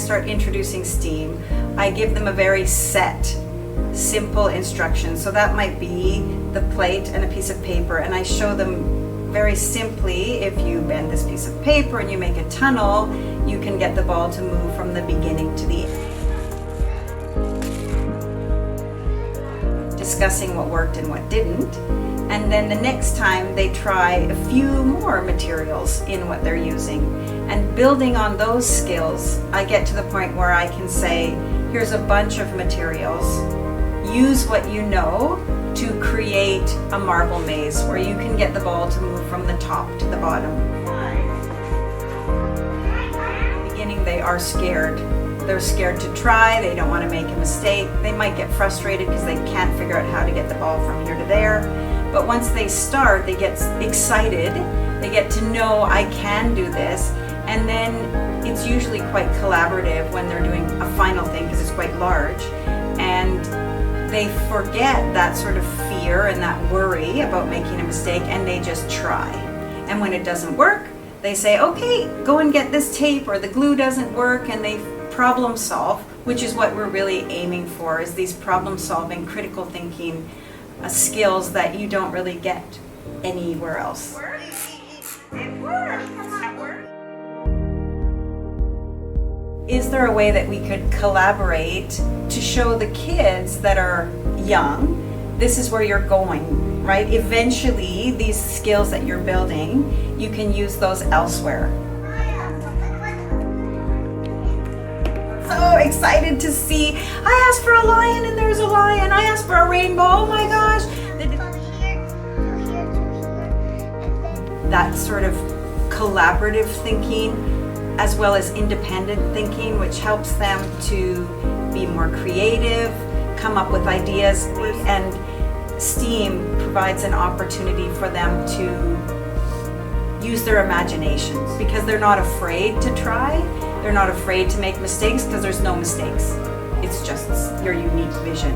start introducing STEAM, I give them a very set, simple instruction. So that might be the plate and a piece of paper, and I show them very simply, if you bend this piece of paper and you make a tunnel, you can get the ball to move from the beginning to the end. Discussing what worked and what didn't, and then the next time they try a few more materials in what they're using, and building on those skills, I get to the point where I can say, here's a bunch of materials, use what you know to create a marble maze where you can get the ball to move from the top to the bottom. In the beginning, they are scared. They're scared to try, they don't want to make a mistake. They might get frustrated because they can't figure out how to get the ball from here to there. But once they start, they get excited, they get to know I can do this, and then it's usually quite collaborative when they're doing a final thing because it's quite large, and they forget that sort of fear and that worry about making a mistake, and they just try. And when it doesn't work, they say, okay, go and get this tape, or the glue doesn't work, and they problem solve, which is what we're really aiming for, is these problem solving, critical thinking skills that you don't really get anywhere else. It works. Is there a way that we could collaborate to show the kids that are young, this is where you're going, right? Eventually, these skills that you're building, you can use those elsewhere. So excited to see. I asked for a lion and there's a lion. I asked for a rainbow. Oh my gosh. That sort of collaborative thinking, as well as independent thinking, which helps them to be more creative, come up with ideas, and STEAM provides an opportunity for them to use their imagination because they're not afraid to try. They're not afraid to make mistakes because there's no mistakes. It's just your unique vision.